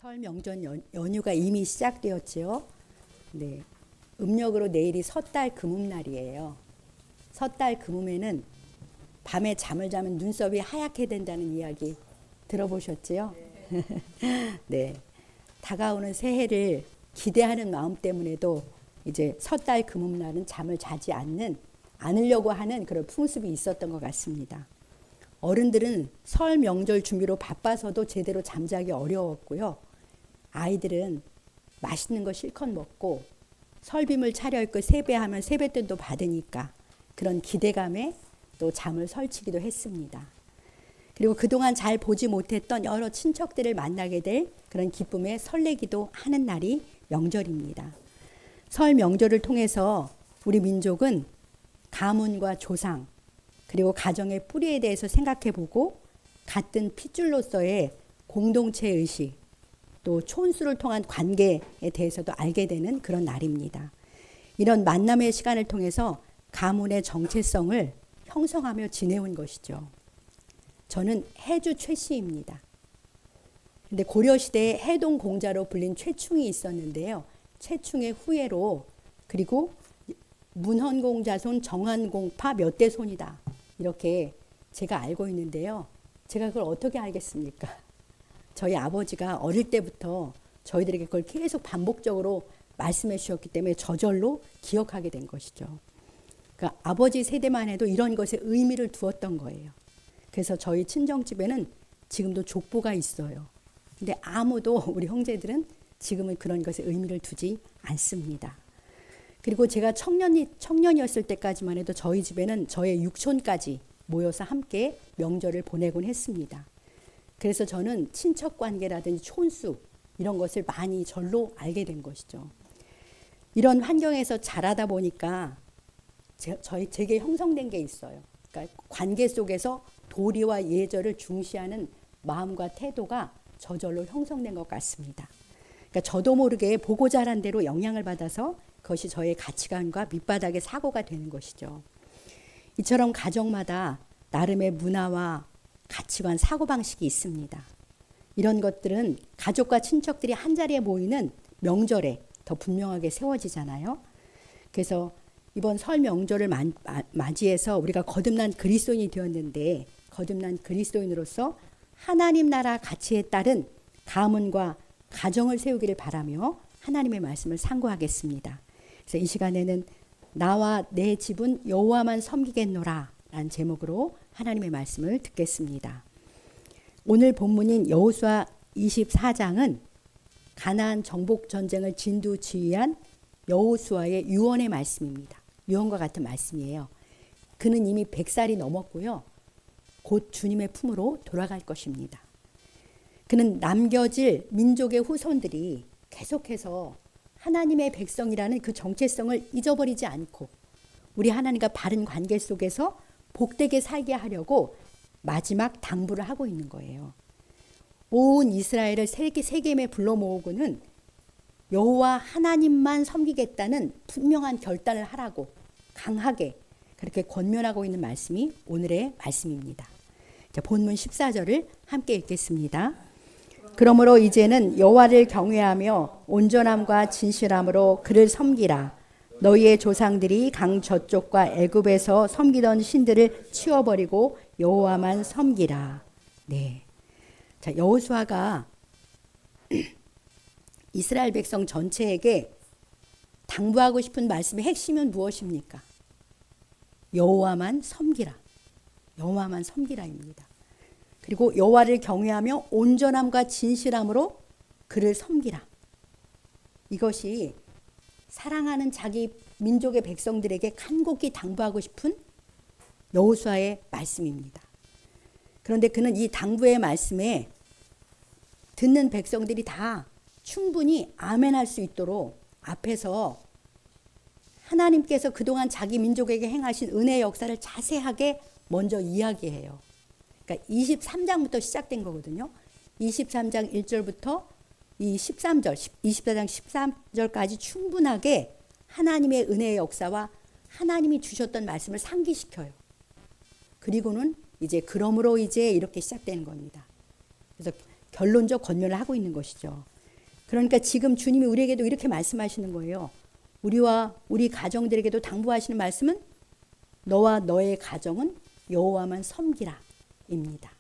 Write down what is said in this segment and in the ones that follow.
설 명절 연휴가 이미 시작되었지요. 네. 음력으로 내일이 섣달 금음날이에요. 섣달 금음에는 밤에 잠을 자면 눈썹이 하얗게 된다는 이야기 들어보셨지요? 네. 다가오는 새해를 기대하는 마음 때문에도 이제 섣달 금음날은 잠을 자지 않으려고 하는 그런 풍습이 있었던 것 같습니다. 어른들은 설 명절 준비로 바빠서도 제대로 잠자기 어려웠고요. 아이들은 맛있는 거 실컷 먹고 설빔을 차려입고 세배하면 세뱃돈도 받으니까 그런 기대감에 또 잠을 설치기도 했습니다. 그리고 그동안 잘 보지 못했던 여러 친척들을 만나게 될 그런 기쁨에 설레기도 하는 날이 명절입니다. 설 명절을 통해서 우리 민족은 가문과 조상 그리고 가정의 뿌리에 대해서 생각해보고 같은 핏줄로서의 공동체 의식 또 촌수를 통한 관계에 대해서도 알게 되는 그런 날입니다. 이런 만남의 시간을 통해서 가문의 정체성을 형성하며 지내온 것이죠. 저는 해주 최씨입니다. 근데 고려시대에 해동공자로 불린 최충이 있었는데요. 최충의 후예로 그리고 문헌공자손 정한공파 몇 대 손이다. 이렇게 제가 알고 있는데요. 제가 그걸 어떻게 알겠습니까? 저희 아버지가 어릴 때부터 저희들에게 그걸 계속 반복적으로 말씀해 주셨기 때문에 저절로 기억하게 된 것이죠. 그러니까 아버지 세대만 해도 이런 것에 의미를 두었던 거예요. 그래서 저희 친정집에는 지금도 족보가 있어요. 근데 아무도 우리 형제들은 지금은 그런 것에 의미를 두지 않습니다. 그리고 제가 청년이었을 때까지만 해도 저희 집에는 저의 육촌까지 모여서 함께 명절을 보내곤 했습니다. 그래서 저는 친척 관계라든지 촌수 이런 것을 많이 절로 알게 된 것이죠. 이런 환경에서 자라다 보니까 제게 형성된 게 있어요. 그러니까 관계 속에서 도리와 예절을 중시하는 마음과 태도가 저절로 형성된 것 같습니다. 그러니까 저도 모르게 보고 자란 대로 영향을 받아서 그것이 저의 가치관과 밑바닥의 사고가 되는 것이죠. 이처럼 가정마다 나름의 문화와 가치관, 사고방식이 있습니다. 이런 것들은 가족과 친척들이 한자리에 모이는 명절에 더 분명하게 세워지잖아요. 그래서 이번 설 명절을 맞이해서 우리가 거듭난 그리스도인이 되었는데 거듭난 그리스도인으로서 하나님 나라 가치에 따른 가문과 가정을 세우기를 바라며 하나님의 말씀을 상고하겠습니다. 그래서 이 시간에는 나와 내 집은 여호와만 섬기겠노라 라는 제목으로 하나님의 말씀을 듣겠습니다. 오늘 본문인 여호수아 24장은 가나안 정복 전쟁을 진두지휘한 여호수아의 유언의 말씀입니다. 유언과 같은 말씀이에요. 그는 이미 100살이 넘었고요. 곧 주님의 품으로 돌아갈 것입니다. 그는 남겨질 민족의 후손들이 계속해서 하나님의 백성이라는 그 정체성을 잊어버리지 않고 우리 하나님과 바른 관계 속에서 복되게 살게 하려고 마지막 당부를 하고 있는 거예요. 온 이스라엘을 세겜에 불러 모으고는 여호와 하나님만 섬기겠다는 분명한 결단을 하라고 강하게 그렇게 권면하고 있는 말씀이 오늘의 말씀입니다. 자, 본문 14절을 함께 읽겠습니다. 그러므로 이제는 여호와를 경외하며 온전함과 진실함으로 그를 섬기라. 너희의 조상들이 강 저쪽과 애굽에서 섬기던 신들을 치워버리고 여호와만 섬기라. 네. 자, 여호수아가 이스라엘 백성 전체에게 당부하고 싶은 말씀의 핵심은 무엇입니까? 여호와만 섬기라. 여호와만 섬기라입니다. 그리고 여호와를 경외하며 온전함과 진실함으로 그를 섬기라. 이것이 사랑하는 자기 민족의 백성들에게 간곡히 당부하고 싶은 여호수아의 말씀입니다. 그런데 그는 이 당부의 말씀에 듣는 백성들이 다 충분히 아멘할 수 있도록 앞에서 하나님께서 그동안 자기 민족에게 행하신 은혜의 역사를 자세하게 먼저 이야기해요. 그러니까 23장부터 시작된 거거든요. 23장 1절부터 이 13절, 24장 13절까지 충분하게 하나님의 은혜의 역사와 하나님이 주셨던 말씀을 상기시켜요. 그리고는 이제 그러므로 이제 이렇게 시작되는 겁니다. 그래서 결론적 권면을 하고 있는 것이죠. 그러니까 지금 주님이 우리에게도 이렇게 말씀하시는 거예요. 우리와 우리 가정들에게도 당부하시는 말씀은 너와 너의 가정은 여호와만 섬기라 입니다.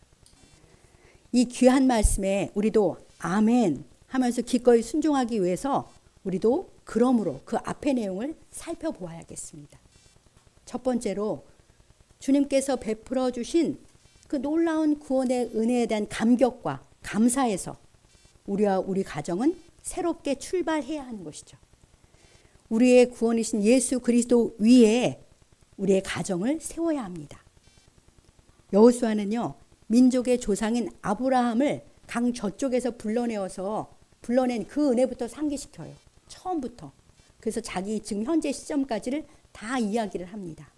이 귀한 말씀에 우리도 아멘 하면서 기꺼이 순종하기 위해서 우리도 그러므로 그 앞의 내용을 살펴보아야겠습니다. 첫 번째로 주님께서 베풀어 주신 그 놀라운 구원의 은혜에 대한 감격과 감사에서 우리와 우리 가정은 새롭게 출발해야 하는 것이죠. 우리의 구원이신 예수 그리스도 위에 우리의 가정을 세워야 합니다. 여호수아는요, 민족의 조상인 아브라함을 강 저쪽에서 불러낸 그 은혜부터 상기시켜요. 처음부터. 그래서 자기 지금 현재 시점까지를 다 이야기를 합니다.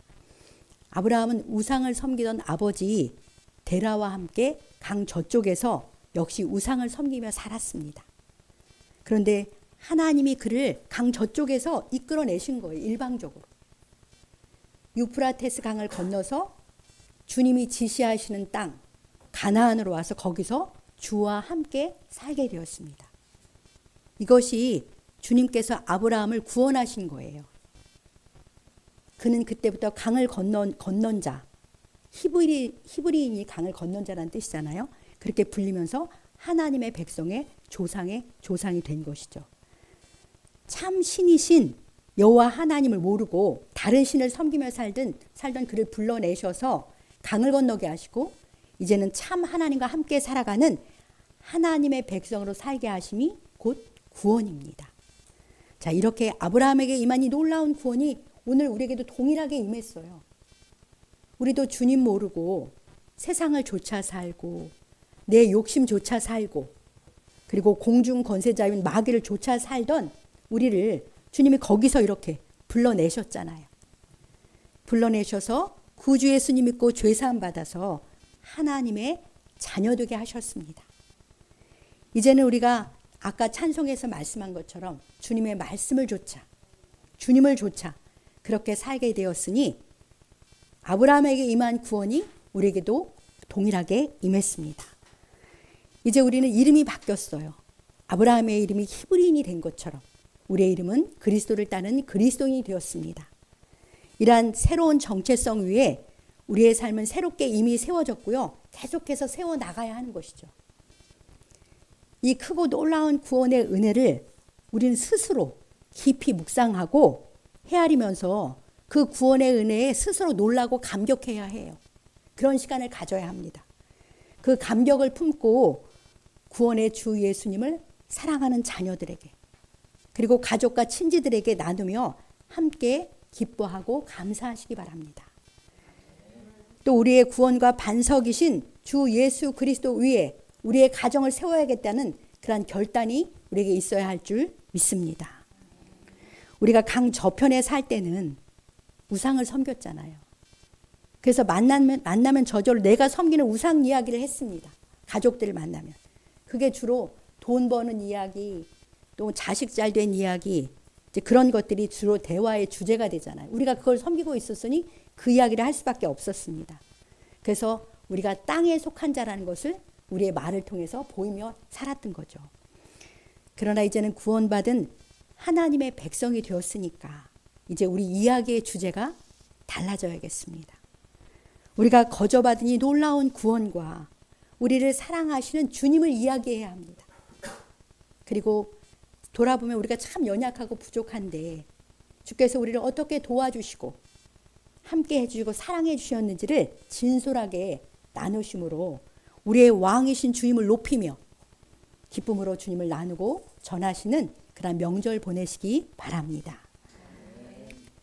아브라함은 우상을 섬기던 아버지 데라와 함께 강 저쪽에서 역시 우상을 섬기며 살았습니다. 그런데 하나님이 그를 강 저쪽에서 이끌어내신 거예요. 일방적으로. 유프라테스 강을 건너서 주님이 지시하시는 땅 가나안으로 와서 거기서 주와 함께 살게 되었습니다. 이것이 주님께서 아브라함을 구원하신 거예요. 그는 그때부터 강을 건넌 자, 히브리인이 강을 건넌 자라는 뜻이잖아요. 그렇게 불리면서 하나님의 백성의 조상이 된 것이죠. 참 신이신 여호와 하나님을 모르고 다른 신을 섬기며 살던 그를 불러내셔서 강을 건너게 하시고 이제는 참 하나님과 함께 살아가는 하나님의 백성으로 살게 하심이 곧 구원입니다. 자, 이렇게 아브라함에게 임한 이 놀라운 구원이 오늘 우리에게도 동일하게 임했어요. 우리도 주님 모르고 세상을 좇아 살고 내 욕심조차 살고 그리고 공중 권세자인 마귀를 쫓아 살던 우리를 주님이 거기서 이렇게 불러내셨잖아요. 불러내셔서 구주 예수님 믿고 죄사함 받아서 하나님의 자녀 되게 하셨습니다. 이제는 우리가 아까 찬송에서 말씀한 것처럼 주님의 말씀을 주님을 좇아 그렇게 살게 되었으니 아브라함에게 임한 구원이 우리에게도 동일하게 임했습니다. 이제 우리는 이름이 바뀌었어요. 아브라함의 이름이 히브리인이 된 것처럼 우리의 이름은 그리스도를 따르는 그리스도인이 되었습니다. 이러한 새로운 정체성 위에 우리의 삶은 새롭게 이미 세워졌고요. 계속해서 세워나가야 하는 것이죠. 이 크고 놀라운 구원의 은혜를 우리는 스스로 깊이 묵상하고 헤아리면서 그 구원의 은혜에 스스로 놀라고 감격해야 해요. 그런 시간을 가져야 합니다. 그 감격을 품고 구원의 주 예수님을 사랑하는 자녀들에게 그리고 가족과 친지들에게 나누며 함께 기뻐하고 감사하시기 바랍니다. 또 우리의 구원과 반석이신 주 예수 그리스도 위에 우리의 가정을 세워야겠다는 그러한 결단이 우리에게 있어야 할 줄 믿습니다. 우리가 강 저편에 살 때는 우상을 섬겼잖아요. 그래서 만나면 저절로 내가 섬기는 우상 이야기를 했습니다. 가족들을 만나면. 그게 주로 돈 버는 이야기, 또 자식 잘 된 이야기, 이제 그런 것들이 주로 대화의 주제가 되잖아요. 우리가 그걸 섬기고 있었으니 그 이야기를 할 수밖에 없었습니다. 그래서 우리가 땅에 속한 자라는 것을 우리의 말을 통해서 보이며 살았던 거죠. 그러나 이제는 구원받은 하나님의 백성이 되었으니까 이제 우리 이야기의 주제가 달라져야겠습니다. 우리가 거저받은 이 놀라운 구원과 우리를 사랑하시는 주님을 이야기해야 합니다. 그리고 돌아보면 우리가 참 연약하고 부족한데 주께서 우리를 어떻게 도와주시고 함께 해주시고 사랑해 주셨는지를 진솔하게 나누심으로 우리의 왕이신 주님을 높이며 기쁨으로 주님을 나누고 전하시는 그런 명절 보내시기 바랍니다.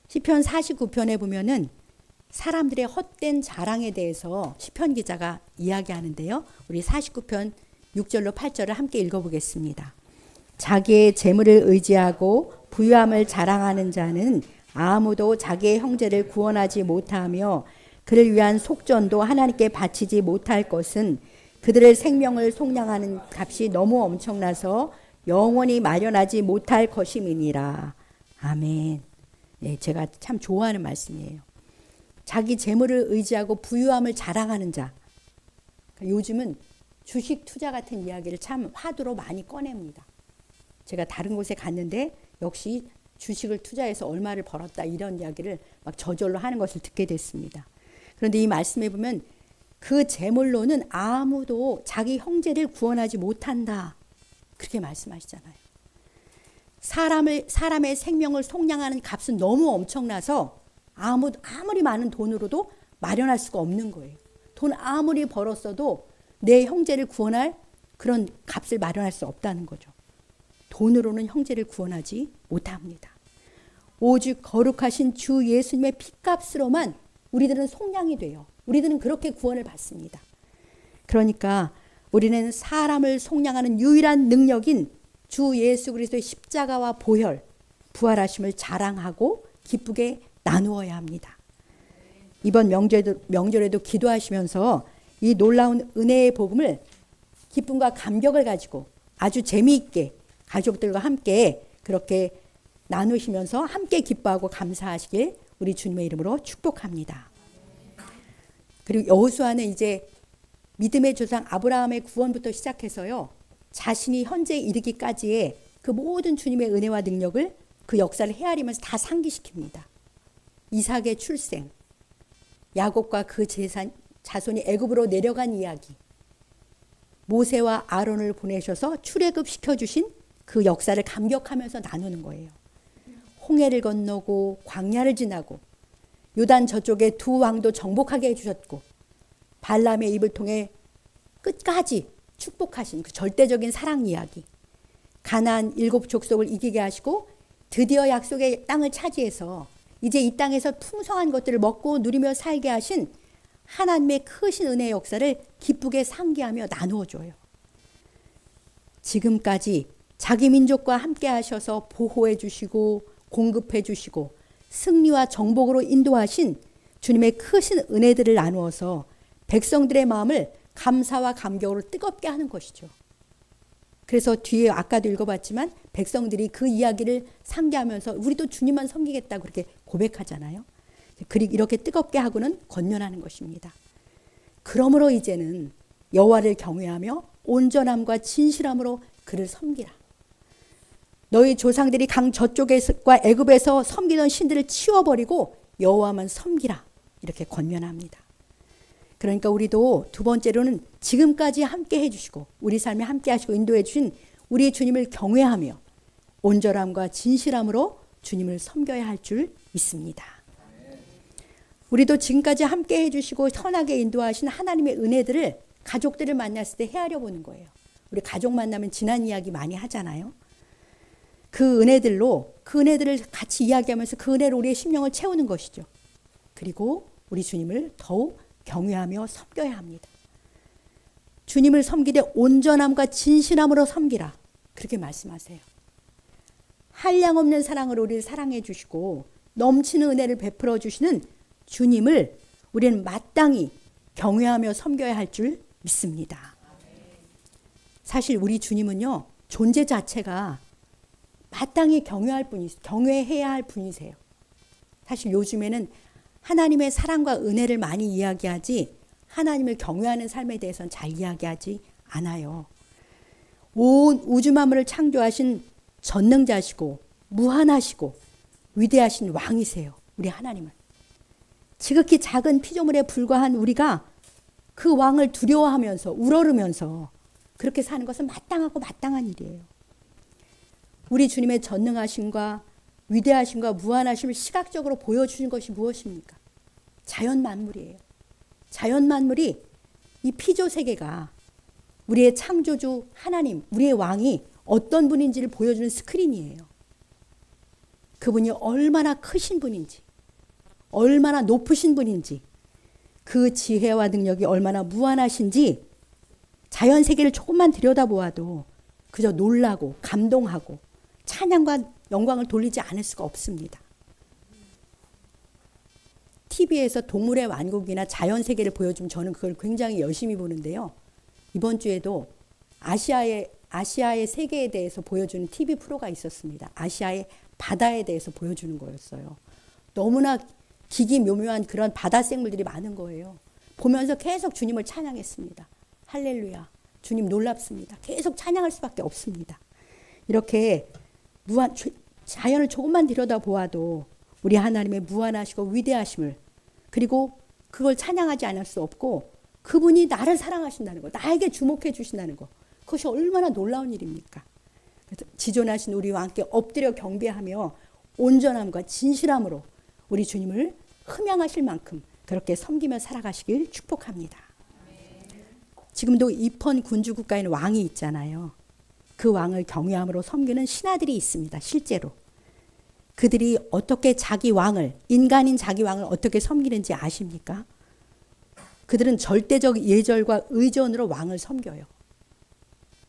시편 49편에 보면은 사람들의 헛된 자랑에 대해서 시편 기자가 이야기하는데요. 우리 49편 6절로 8절을 함께 읽어보겠습니다. 자기의 재물을 의지하고 부유함을 자랑하는 자는 아무도 자기의 형제를 구원하지 못하며 그를 위한 속전도 하나님께 바치지 못할 것은 그들의 생명을 속량하는 값이 너무 엄청나서 영원히 마련하지 못할 것임이니라. 아멘. 네, 제가 참 좋아하는 말씀이에요. 자기 재물을 의지하고 부유함을 자랑하는 자. 요즘은 주식 투자 같은 이야기를 참 화두로 많이 꺼냅니다. 제가 다른 곳에 갔는데 역시 주식을 투자해서 얼마를 벌었다 이런 이야기를 막 저절로 하는 것을 듣게 됐습니다. 그런데 이 말씀에 보면 그 재물로는 아무도 자기 형제를 구원하지 못한다. 그렇게 말씀하시잖아요. 사람의 생명을 속량하는 값은 너무 엄청나서 아무리 많은 돈으로도 마련할 수가 없는 거예요. 돈 아무리 벌었어도 내 형제를 구원할 그런 값을 마련할 수 없다는 거죠. 돈으로는 형제를 구원하지 못합니다. 오직 거룩하신 주 예수님의 피값으로만 우리들은 속량이 돼요. 우리들은 그렇게 구원을 받습니다. 그러니까 우리는 사람을 속량하는 유일한 능력인 주 예수 그리스도의 십자가와 보혈, 부활하심을 자랑하고 기쁘게 나누어야 합니다. 이번 명절에도 기도하시면서 이 놀라운 은혜의 복음을 기쁨과 감격을 가지고 아주 재미있게 가족들과 함께 그렇게 나누시면서 함께 기뻐하고 감사하시길 우리 주님의 이름으로 축복합니다. 그리고 여호수아는 이제 믿음의 조상 아브라함의 구원부터 시작해서요. 자신이 현재에 이르기까지의 그 모든 주님의 은혜와 능력을 그 역사를 헤아리면서 다 상기시킵니다. 이삭의 출생, 야곱과 그 자손이 애굽으로 내려간 이야기, 모세와 아론을 보내셔서 출애굽시켜 주신 그 역사를 감격하면서 나누는 거예요. 홍해를 건너고 광야를 지나고 요단 저쪽에 두 왕도 정복하게 해주셨고 발람의 입을 통해 끝까지 축복하신 그 절대적인 사랑 이야기, 가나안 7 족속을 이기게 하시고 드디어 약속의 땅을 차지해서 이제 이 땅에서 풍성한 것들을 먹고 누리며 살게 하신 하나님의 크신 은혜의 역사를 기쁘게 상기하며 나누어 줘요. 지금까지 자기 민족과 함께 하셔서 보호해 주시고 공급해 주시고 승리와 정복으로 인도하신 주님의 크신 은혜들을 나누어서 백성들의 마음을 감사와 감격으로 뜨겁게 하는 것이죠. 그래서 뒤에 아까도 읽어봤지만 백성들이 그 이야기를 상기하면서 우리도 주님만 섬기겠다고 그렇게 고백하잖아요. 이렇게 뜨겁게 하고는 권면하는 것입니다. 그러므로 이제는 여호와를 경외하며 온전함과 진실함으로 그를 섬기라. 너희 조상들이 강 저쪽과 애굽에서 섬기던 신들을 치워버리고 여호와만 섬기라. 이렇게 권면합니다. 그러니까 우리도 두 번째로는 지금까지 함께 해주시고 우리 삶에 함께 하시고 인도해 주신 우리 주님을 경외하며 온전함과 진실함으로 주님을 섬겨야 할 줄 믿습니다. 우리도 지금까지 함께 해주시고 선하게 인도하신 하나님의 은혜들을 가족들을 만났을 때 헤아려 보는 거예요. 우리 가족 만나면 지난 이야기 많이 하잖아요. 그 은혜들을 같이 이야기하면서 그 은혜로 우리의 심령을 채우는 것이죠. 그리고 우리 주님을 더욱 경외하며 섬겨야 합니다. 주님을 섬기되 온전함과 진실함으로 섬기라. 그렇게 말씀하세요. 한량없는 사랑으로 우리를 사랑해 주시고 넘치는 은혜를 베풀어 주시는 주님을 우리는 마땅히 경외하며 섬겨야 할 줄 믿습니다. 사실 우리 주님은요, 존재 자체가 마땅히 경외해야 할 분이세요. 사실 요즘에는 하나님의 사랑과 은혜를 많이 이야기하지 하나님을 경외하는 삶에 대해서는 잘 이야기하지 않아요. 온 우주 만물을 창조하신 전능자시고 무한하시고 위대하신 왕이세요. 우리 하나님은. 지극히 작은 피조물에 불과한 우리가 그 왕을 두려워하면서 우러르면서 그렇게 사는 것은 마땅하고 마땅한 일이에요. 우리 주님의 전능하심과 위대하심과 무한하심을 시각적으로 보여주신 것이 무엇입니까? 자연 만물이에요. 자연 만물이 이 피조 세계가 우리의 창조주 하나님, 우리의 왕이 어떤 분인지를 보여주는 스크린이에요. 그분이 얼마나 크신 분인지, 얼마나 높으신 분인지, 그 지혜와 능력이 얼마나 무한하신지 자연 세계를 조금만 들여다보아도 그저 놀라고 감동하고 찬양과 영광을 돌리지 않을 수가 없습니다. TV에서 동물의 왕국이나 자연 세계를 보여주면 저는 그걸 굉장히 열심히 보는데요. 이번 주에도 아시아의 세계에 대해서 보여주는 TV 프로가 있었습니다. 아시아의 바다에 대해서 보여주는 거였어요. 너무나 기기묘묘한 그런 바다 생물들이 많은 거예요. 보면서 계속 주님을 찬양했습니다. 할렐루야, 주님 놀랍습니다. 계속 찬양할 수밖에 없습니다. 이렇게 자연을 조금만 들여다보아도 우리 하나님의 무한하시고 위대하심을, 그리고 그걸 찬양하지 않을 수 없고 그분이 나를 사랑하신다는 거, 나에게 주목해 주신다는 거, 그것이 얼마나 놀라운 일입니까? 그래서 지존하신 우리와 함께 엎드려 경배하며 온전함과 진실함으로 우리 주님을 흠양하실 만큼 그렇게 섬기며 살아가시길 축복합니다. 지금도 이폰 군주 국가에는 왕이 있잖아요. 그 왕을 경외함으로 섬기는 신하들이 있습니다. 실제로. 그들이 어떻게 자기 왕을, 인간인 자기 왕을 어떻게 섬기는지 아십니까? 그들은 절대적 예절과 의존으로 왕을 섬겨요.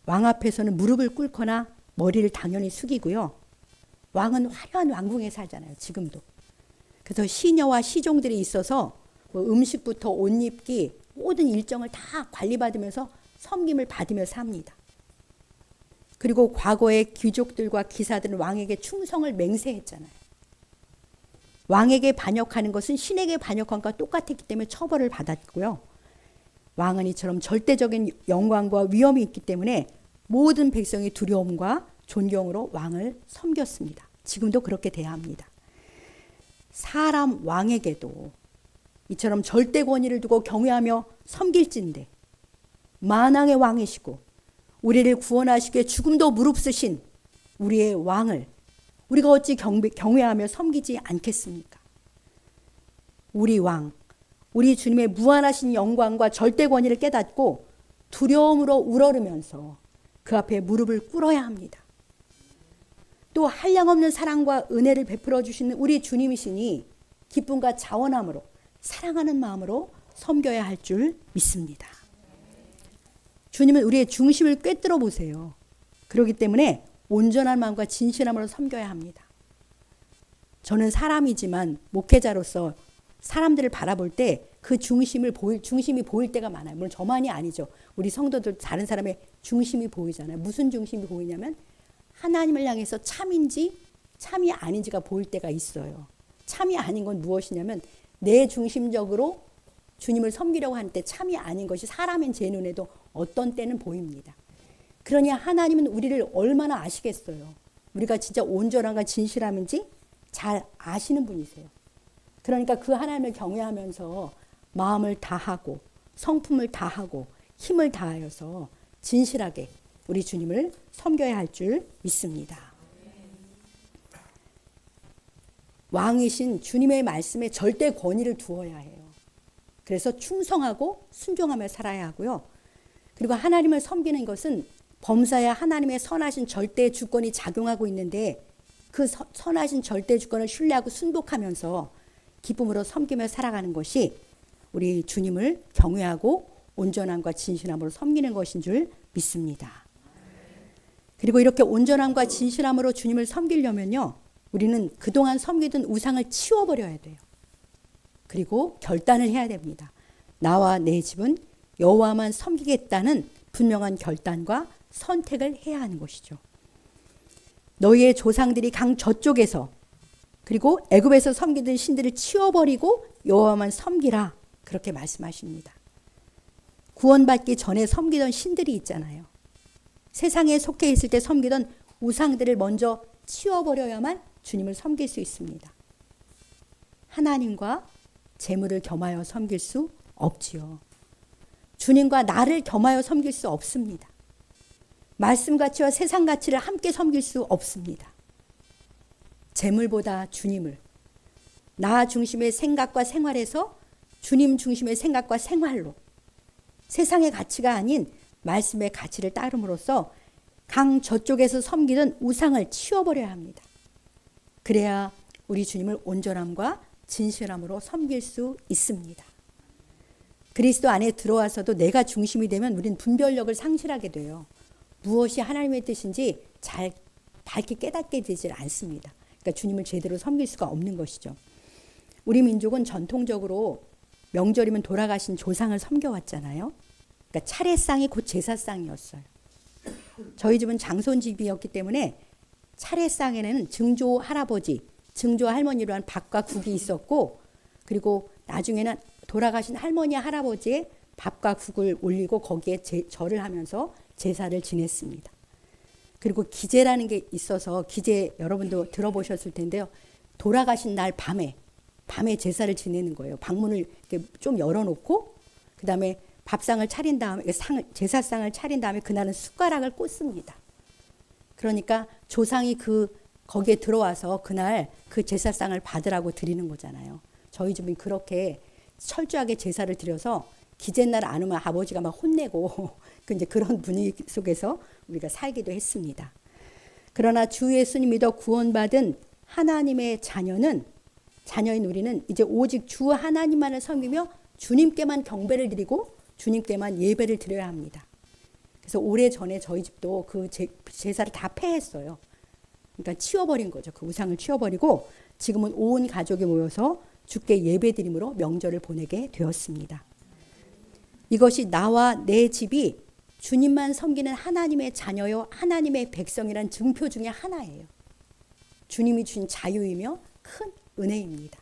왕 앞에서는 무릎을 꿇거나 머리를 당연히 숙이고요. 왕은 화려한 왕궁에 살잖아요. 지금도. 그래서 시녀와 시종들이 있어서 음식부터 옷 입기 모든 일정을 다 관리받으면서 섬김을 받으며 삽니다. 그리고 과거의 귀족들과 기사들은 왕에게 충성을 맹세했잖아요. 왕에게 반역하는 것은 신에게 반역한 것과 똑같았기 때문에 처벌을 받았고요. 왕은 이처럼 절대적인 영광과 위엄이 있기 때문에 모든 백성이 두려움과 존경으로 왕을 섬겼습니다. 지금도 그렇게 대합니다. 사람 왕에게도 이처럼 절대 권위를 두고 경외하며 섬길진대 만왕의 왕이시고 우리를 구원하시기 위해 죽음도 무릅쓰신 우리의 왕을 우리가 어찌 경외하며 섬기지 않겠습니까? 우리 왕, 우리 주님의 무한하신 영광과 절대 권위를 깨닫고 두려움으로 우러르면서 그 앞에 무릎을 꿇어야 합니다. 또 한량없는 사랑과 은혜를 베풀어 주시는 우리 주님이시니 기쁨과 자원함으로 사랑하는 마음으로 섬겨야 할 줄 믿습니다. 주님은 우리의 중심을 꿰뚫어 보세요. 그렇기 때문에 온전한 마음과 진실함으로 섬겨야 합니다. 저는 사람이지만 목회자로서 사람들을 바라볼 때 그 중심이 보일 때가 많아요. 물론 저만이 아니죠. 우리 성도들 다른 사람의 중심이 보이잖아요. 무슨 중심이 보이냐면 하나님을 향해서 참인지 참이 아닌지가 보일 때가 있어요. 참이 아닌 건 무엇이냐면 내 중심적으로 주님을 섬기려고 하는 때 참이 아닌 것이 사람인 제 눈에도 어떤 때는 보입니다. 그러니 하나님은 우리를 얼마나 아시겠어요. 우리가 진짜 온전한가 진실함인지 잘 아시는 분이세요. 그러니까 그 하나님을 경외하면서 마음을 다하고 성품을 다하고 힘을 다하여서 진실하게 우리 주님을 섬겨야 할 줄 믿습니다. 왕이신 주님의 말씀에 절대 권위를 두어야 해요. 그래서 충성하고 순종하며 살아야 하고요. 그리고 하나님을 섬기는 것은 범사에 하나님의 선하신 절대 주권이 작용하고 있는데 그 선하신 절대 주권을 신뢰하고 순복하면서 기쁨으로 섬기며 살아가는 것이 우리 주님을 경외하고 온전함과 진실함으로 섬기는 것인 줄 믿습니다. 그리고 이렇게 온전함과 진실함으로 주님을 섬기려면요. 우리는 그동안 섬기던 우상을 치워버려야 돼요. 그리고 결단을 해야 됩니다. 나와 내 집은 여호와만 섬기겠다는 분명한 결단과 선택을 해야 하는 것이죠. 너희의 조상들이 강 저쪽에서 그리고 애굽에서 섬기던 신들을 치워버리고 여호와만 섬기라 그렇게 말씀하십니다. 구원받기 전에 섬기던 신들이 있잖아요. 세상에 속해 있을 때 섬기던 우상들을 먼저 치워버려야만 주님을 섬길 수 있습니다. 하나님과 재물을 겸하여 섬길 수 없지요. 주님과 나를 겸하여 섬길 수 없습니다. 말씀 가치와 세상 가치를 함께 섬길 수 없습니다. 재물보다 주님을 나 중심의 생각과 생활에서 주님 중심의 생각과 생활로 세상의 가치가 아닌 말씀의 가치를 따름으로써 강 저쪽에서 섬기던 우상을 치워버려야 합니다. 그래야 우리 주님을 온전함과 진실함으로 섬길 수 있습니다. 그리스도 안에 들어와서도 내가 중심이 되면 우리는 분별력을 상실하게 돼요. 무엇이 하나님의 뜻인지 잘 밝게 깨닫게 되질 않습니다. 그러니까 주님을 제대로 섬길 수가 없는 것이죠. 우리 민족은 전통적으로 명절이면 돌아가신 조상을 섬겨왔잖아요. 그러니까 차례상이 곧 제사상이었어요. 저희 집은 장손집이었기 때문에 차례상에는 증조 할아버지, 증조 할머니로 한 밥과 국이 있었고 그리고 나중에는 돌아가신 할머니 할아버지의 밥과 국을 올리고 거기에 절을 하면서 제사를 지냈습니다. 그리고 기제라는 게 있어서 기제 여러분도 들어보셨을 텐데요. 돌아가신 날 밤에 제사를 지내는 거예요. 방문을 이렇게 좀 열어놓고 그다음에 밥상을 차린 다음에 제사상을 차린 다음에 그날은 숟가락을 꽂습니다. 그러니까 조상이 거기에 들어와서 그날 그 제사상을 받으라고 드리는 거잖아요. 저희 집은 그렇게 철저하게 제사를 드려서 기제날 안 오면 아버지가 막 혼내고 이제 그런 분위기 속에서 우리가 살기도 했습니다. 그러나 주 예수님 믿어 구원받은 하나님의 자녀인 우리는 이제 오직 주 하나님만을 섬기며 주님께만 경배를 드리고 주님께만 예배를 드려야 합니다. 그래서 오래전에 저희 집도 그 제사를 다 폐했어요. 그러니까 치워버린 거죠. 그 우상을 치워버리고 지금은 온 가족이 모여서 주께 예배드림으로 명절을 보내게 되었습니다. 이것이 나와 내 집이 주님만 섬기는 하나님의 자녀요 하나님의 백성이란 증표 중에 하나예요. 주님이 주신 자유이며 큰 은혜입니다.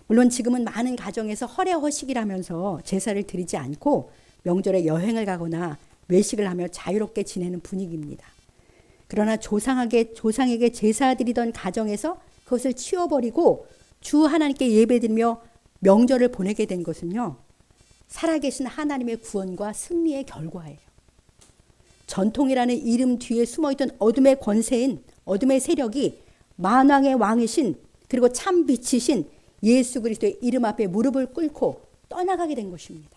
물론 지금은 많은 가정에서 허례허식이라면서 제사를 드리지 않고 명절에 여행을 가거나 외식을 하며 자유롭게 지내는 분위기입니다. 그러나 조상에게 제사 드리던 가정에서 그것을 치워버리고 주 하나님께 예배드리며 명절을 보내게 된 것은요. 살아계신 하나님의 구원과 승리의 결과예요. 전통이라는 이름 뒤에 숨어있던 어둠의 권세인 어둠의 세력이 만왕의 왕이신 그리고 참 빛이신 예수 그리스도의 이름 앞에 무릎을 꿇고 떠나가게 된 것입니다.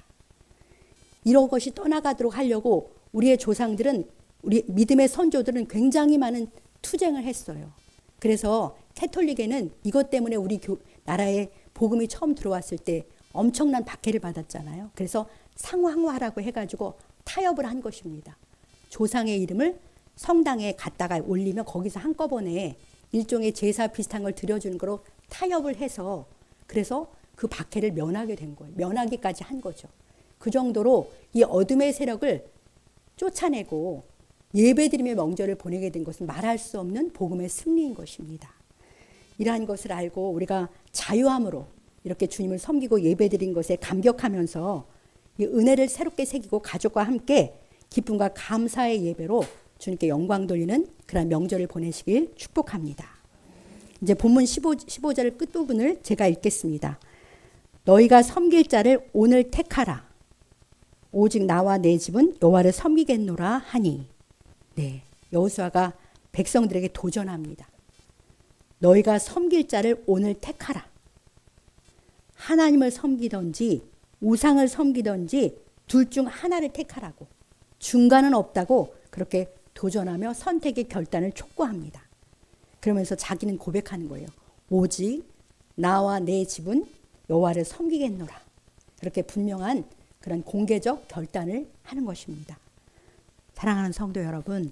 이런 것이 떠나가도록 하려고 우리의 조상들은 우리 믿음의 선조들은 굉장히 많은 투쟁을 했어요. 그래서 캐톨릭에는 이것 때문에 우리 나라에 복음이 처음 들어왔을 때 엄청난 박해를 받았잖아요. 그래서 상황화라고 해가지고 타협을 한 것입니다. 조상의 이름을 성당에 갖다가 올리면 거기서 한꺼번에 일종의 제사 비슷한 걸 드려주는 거로 타협을 해서 그래서 그 박해를 면하게 된 거예요. 면하기까지 한 거죠. 그 정도로 이 어둠의 세력을 쫓아내고 예배드리며 명절을 보내게 된 것은 말할 수 없는 복음의 승리인 것입니다. 이러한 것을 알고 우리가 자유함으로 이렇게 주님을 섬기고 예배드린 것에 감격하면서 이 은혜를 새롭게 새기고 가족과 함께 기쁨과 감사의 예배로 주님께 영광 돌리는 그런 명절을 보내시길 축복합니다. 이제 본문 15절 끝부분을 제가 읽겠습니다. 너희가 섬길 자를 오늘 택하라. 오직 나와 내 집은 여호와를 섬기겠노라 하니. 네, 여호수아가 백성들에게 도전합니다. 너희가 섬길 자를 오늘 택하라. 하나님을 섬기든지 우상을 섬기든지 둘 중 하나를 택하라고. 중간은 없다고 그렇게 도전하며 선택의 결단을 촉구합니다. 그러면서 자기는 고백하는 거예요. 오직 나와 내 집은 여호와를 섬기겠노라. 그렇게 분명한 그런 공개적 결단을 하는 것입니다. 사랑하는 성도 여러분,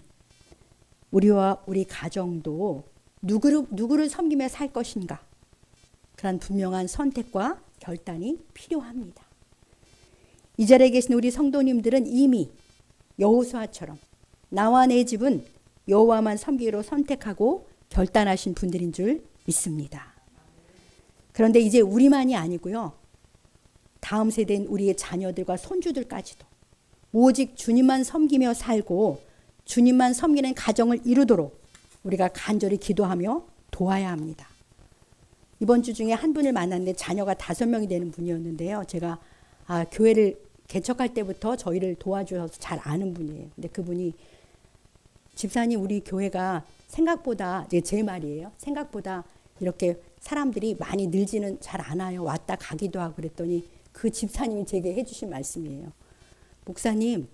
우리와 우리 가정도 누구를 섬기며 살 것인가? 그런 분명한 선택과 결단이 필요합니다. 이 자리에 계신 우리 성도님들은 이미 여호수아처럼 나와 내 집은 여호와만 섬기기로 선택하고 결단하신 분들인 줄 믿습니다. 그런데 이제 우리만이 아니고요. 다음 세대인 우리의 자녀들과 손주들까지도 오직 주님만 섬기며 살고 주님만 섬기는 가정을 이루도록 우리가 간절히 기도하며 도와야 합니다. 이번 주 중에 한 분을 만났는데 자녀가 5명이 되는 분이었는데요. 제가 교회를 개척할 때부터 저희를 도와주셔서 잘 아는 분이에요. 근데 그분이 집사님 우리 교회가 생각보다 제 말이에요. 생각보다 이렇게 사람들이 많이 늘지는 잘 않아요. 왔다 가기도 하고 그랬더니 그 집사님이 제게 해주신 말씀이에요. 목사님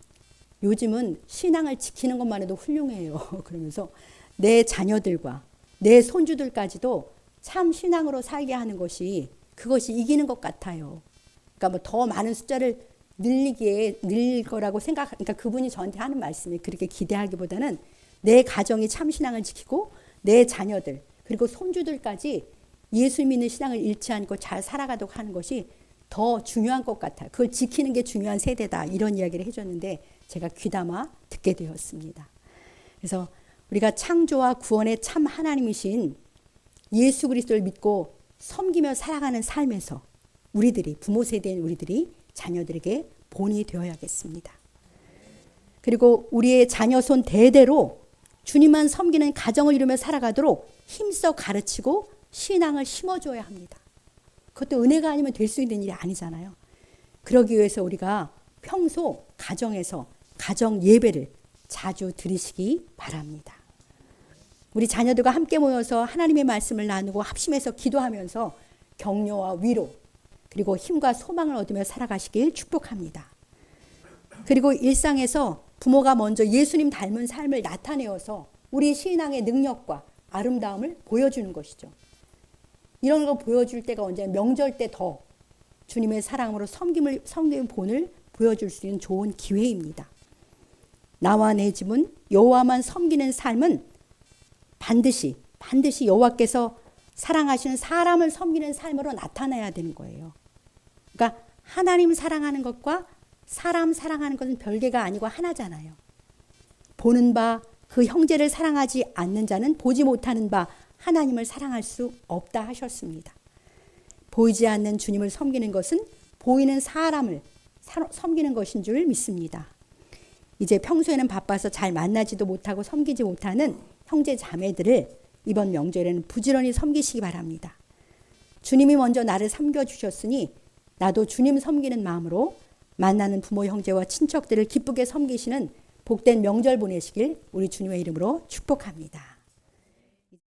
요즘은 신앙을 지키는 것만 해도 훌륭해요. 그러면서 내 자녀들과 내 손주들까지도 참 신앙으로 살게 하는 것이 그것이 이기는 것 같아요. 그러니까 뭐 더 많은 숫자를 늘릴 거라고 그러니까 그분이 저한테 하는 말씀이 그렇게 기대하기보다는 내 가정이 참 신앙을 지키고 내 자녀들 그리고 손주들까지 예수 믿는 신앙을 잃지 않고 잘 살아가도록 하는 것이 더 중요한 것 같아요. 그걸 지키는 게 중요한 세대다. 이런 이야기를 해줬는데 제가 귀담아 듣게 되었습니다. 그래서 우리가 창조와 구원의 참 하나님이신 예수 그리스도를 믿고 섬기며 살아가는 삶에서 우리들이 부모 세대인 우리들이 자녀들에게 본이 되어야겠습니다. 그리고 우리의 자녀 손 대대로 주님만 섬기는 가정을 이루며 살아가도록 힘써 가르치고 신앙을 심어줘야 합니다. 그것도 은혜가 아니면 될 수 있는 일이 아니잖아요. 그러기 위해서 우리가 평소 가정에서 가정 예배를 자주 드리시기 바랍니다. 우리 자녀들과 함께 모여서 하나님의 말씀을 나누고 합심해서 기도하면서 격려와 위로 그리고 힘과 소망을 얻으며 살아가시길 축복합니다. 그리고 일상에서 부모가 먼저 예수님 닮은 삶을 나타내어서 우리 신앙의 능력과 아름다움을 보여주는 것이죠. 이런 걸 보여줄 때가 언제나 명절 때 더 주님의 사랑으로 섬김의 본을 보여줄 수 있는 좋은 기회입니다. 나와 내 집은 여호와만 섬기는 삶은 반드시 여호와께서 사랑하시는 사람을 섬기는 삶으로 나타나야 되는 거예요. 그러니까 하나님 사랑하는 것과 사람 사랑하는 것은 별개가 아니고 하나잖아요. 보는 바 그 형제를 사랑하지 않는 자는 보지 못하는 바 하나님을 사랑할 수 없다 하셨습니다. 보이지 않는 주님을 섬기는 것은 보이는 사람을 섬기는 것인 줄 믿습니다. 이제 평소에는 바빠서 잘 만나지도 못하고 섬기지 못하는 형제 자매들을 이번 명절에는 부지런히 섬기시기 바랍니다. 주님이 먼저 나를 섬겨주셨으니 나도 주님 섬기는 마음으로 만나는 부모 형제와 친척들을 기쁘게 섬기시는 복된 명절 보내시길 우리 주님의 이름으로 축복합니다.